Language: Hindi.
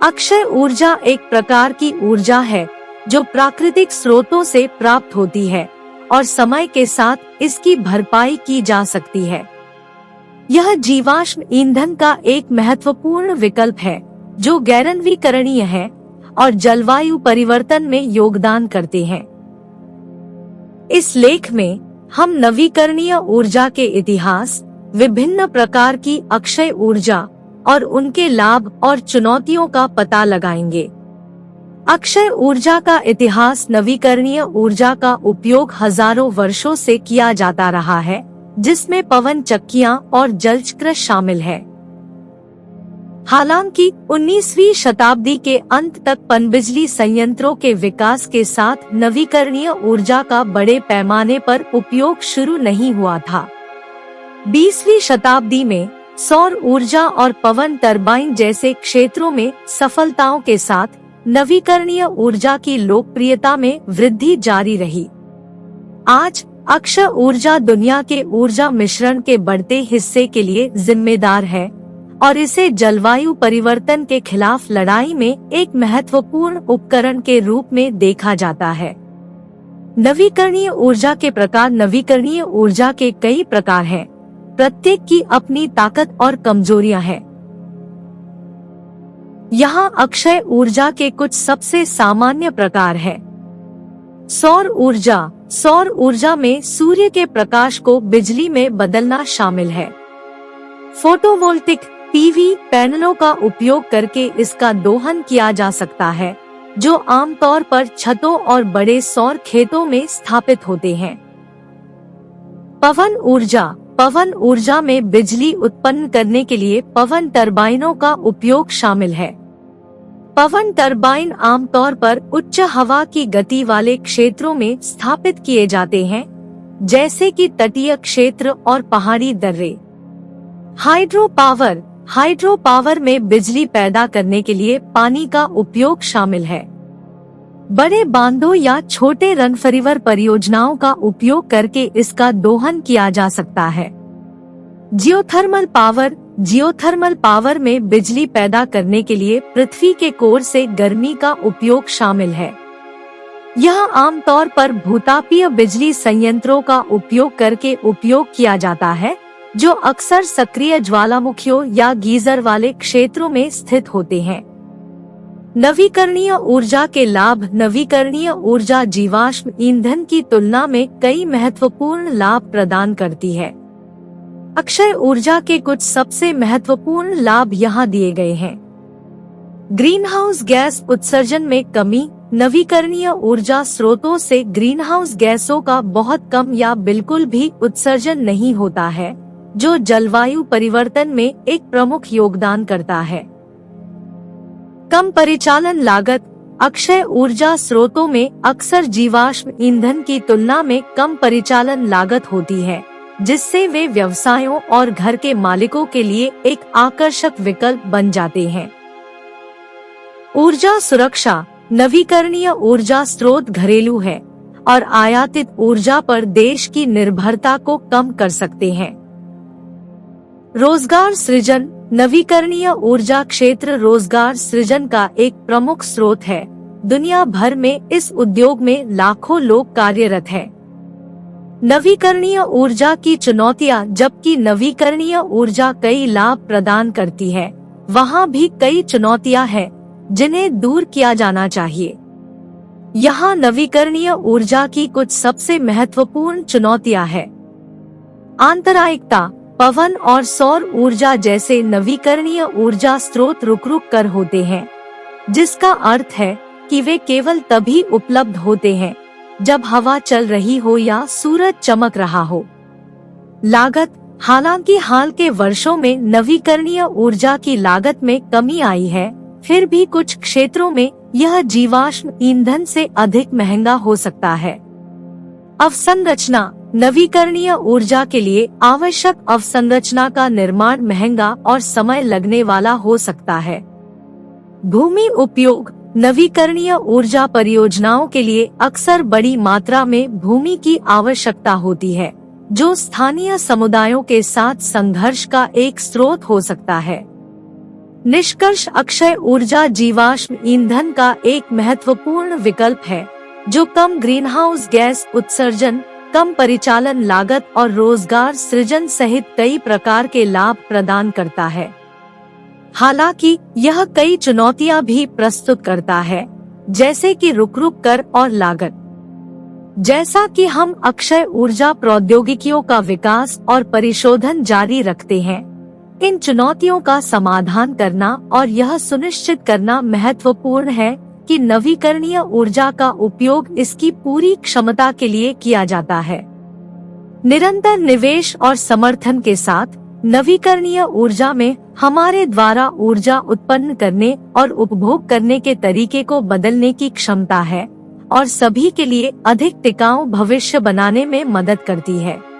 अक्षय ऊर्जा एक प्रकार की ऊर्जा है जो प्राकृतिक स्रोतों से प्राप्त होती है और समय के साथ इसकी भरपाई की जा सकती है। यह जीवाश्म ईंधन का एक महत्वपूर्ण विकल्प है जो गैरनवीकरणीय है और जलवायु परिवर्तन में योगदान करते हैं। इस लेख में हम नवीकरणीय ऊर्जा के इतिहास, विभिन्न प्रकार की अक्षय ऊर्जा और उनके लाभ और चुनौतियों का पता लगाएंगे। अक्षय ऊर्जा का इतिहास। नवीकरणीय ऊर्जा का उपयोग हजारों वर्षों से किया जाता रहा है, जिसमें पवन चक्कियां और जलचक्र शामिल है। हालांकि 19वीं शताब्दी के अंत तक पनबिजली संयंत्रों के विकास के साथ नवीकरणीय ऊर्जा का बड़े पैमाने पर उपयोग शुरू नहीं हुआ था। 20वीं शताब्दी में सौर ऊर्जा और पवन टरबाइन जैसे क्षेत्रों में सफलताओं के साथ नवीकरणीय ऊर्जा की लोकप्रियता में वृद्धि जारी रही। आज अक्षय ऊर्जा दुनिया के ऊर्जा मिश्रण के बढ़ते हिस्से के लिए जिम्मेदार है और इसे जलवायु परिवर्तन के खिलाफ लड़ाई में एक महत्वपूर्ण उपकरण के रूप में देखा जाता है। नवीकरणीय ऊर्जा के प्रकार। नवीकरणीय ऊर्जा के कई प्रकार हैं, प्रत्येक की अपनी ताकत और कमजोरियां हैं। यहाँ अक्षय ऊर्जा के कुछ सबसे सामान्य प्रकार हैं। सौर ऊर्जा। सौर ऊर्जा में सूर्य के प्रकाश को बिजली में बदलना शामिल है। फोटोवोल्टिक पीवी पैनलों का उपयोग करके इसका दोहन किया जा सकता है, जो आमतौर पर छतों और बड़े सौर खेतों में स्थापित होते हैं। पवन ऊर्जा। पवन ऊर्जा में बिजली उत्पन्न करने के लिए पवन टरबाइनों का उपयोग शामिल है। पवन टरबाइन आमतौर पर उच्च हवा की गति वाले क्षेत्रों में स्थापित किए जाते हैं, जैसे कि तटीय क्षेत्र और पहाड़ी दर्रे। Hydro power. हाइड्रो पावर में बिजली पैदा करने के लिए पानी का उपयोग शामिल है। बड़े बांधों या छोटे रनफरीवर परियोजनाओं का उपयोग करके इसका दोहन किया जा सकता है। Geothermal power. जियोथर्मल पावर में बिजली पैदा करने के लिए पृथ्वी के कोर से गर्मी का उपयोग शामिल है। यह आमतौर पर भूतापीय बिजली संयंत्रों का उपयोग करके उपयोग किया जाता है, जो अक्सर सक्रिय ज्वालामुखियों या गीजर वाले क्षेत्रों में स्थित होते हैं। नवीकरणीय ऊर्जा के लाभ। नवीकरणीय ऊर्जा जीवाश्म ईंधन की तुलना में कई महत्वपूर्ण लाभ प्रदान करती है। अक्षय ऊर्जा के कुछ सबसे महत्वपूर्ण लाभ यहाँ दिए गए हैं। ग्रीनहाउस गैस उत्सर्जन में कमी। नवीकरणीय ऊर्जा स्रोतों से ग्रीनहाउस गैसों का बहुत कम या बिल्कुल भी उत्सर्जन नहीं होता है, जो जलवायु परिवर्तन में एक प्रमुख योगदान करता है। कम परिचालन लागत। अक्षय ऊर्जा स्रोतों में अक्सर जीवाश्म ईंधन की तुलना में कम परिचालन लागत होती है, जिससे वे व्यवसायों और घर के मालिकों के लिए एक आकर्षक विकल्प बन जाते हैं। ऊर्जा सुरक्षा। नवीकरणीय ऊर्जा स्रोत घरेलू है और आयातित ऊर्जा पर देश की निर्भरता को कम कर सकते हैं। रोजगार सृजन। नवीकरणीय ऊर्जा क्षेत्र रोजगार सृजन का एक प्रमुख स्रोत है। दुनिया भर में इस उद्योग में लाखों लोग कार्यरत हैं। नवीकरणीय ऊर्जा की चुनौतियां। जबकि नवीकरणीय ऊर्जा कई लाभ प्रदान करती है, वहाँ भी कई चुनौतियां हैं जिन्हें दूर किया जाना चाहिए। यहाँ नवीकरणीय ऊर्जा की कुछ सबसे महत्वपूर्ण चुनौतियां हैं। आंतरायिकता। पवन और सौर ऊर्जा जैसे नवीकरणीय ऊर्जा स्रोत रुक कर होते हैं, जिसका अर्थ है कि वे केवल तभी उपलब्ध होते हैं जब हवा चल रही हो या सूरज चमक रहा हो। लागत। हालांकि हाल के वर्षों में नवीकरणीय ऊर्जा की लागत में कमी आई है, फिर भी कुछ क्षेत्रों में यह जीवाश्म ईंधन से अधिक महंगा हो सकता है। अवसंरचना। नवीकरणीय ऊर्जा के लिए आवश्यक अवसंरचना का निर्माण महंगा और समय लगने वाला हो सकता है। भूमि उपयोग। नवीकरणीय ऊर्जा परियोजनाओं के लिए अक्सर बड़ी मात्रा में भूमि की आवश्यकता होती है, जो स्थानीय समुदायों के साथ संघर्ष का एक स्रोत हो सकता है। निष्कर्ष, अक्षय ऊर्जा जीवाश्म ईंधन का एक महत्वपूर्ण विकल्प है जो कम ग्रीनहाउस गैस उत्सर्जन, कम परिचालन लागत और रोजगार सृजन सहित कई प्रकार के लाभ प्रदान करता है। हालांकि यह कई चुनौतियां भी प्रस्तुत करता है, जैसे कि रुक कर और लागत। जैसा कि हम अक्षय ऊर्जा प्रौद्योगिकियों का विकास और परिशोधन जारी रखते हैं, इन चुनौतियों का समाधान करना और यह सुनिश्चित करना महत्वपूर्ण है कि नवीकरणीय ऊर्जा का उपयोग इसकी पूरी क्षमता के लिए किया जाता है। निरंतर निवेश और समर्थन के साथ नवीकरणीय ऊर्जा में हमारे द्वारा ऊर्जा उत्पन्न करने और उपभोग करने के तरीके को बदलने की क्षमता है और सभी के लिए अधिक टिकाऊ भविष्य बनाने में मदद करती है।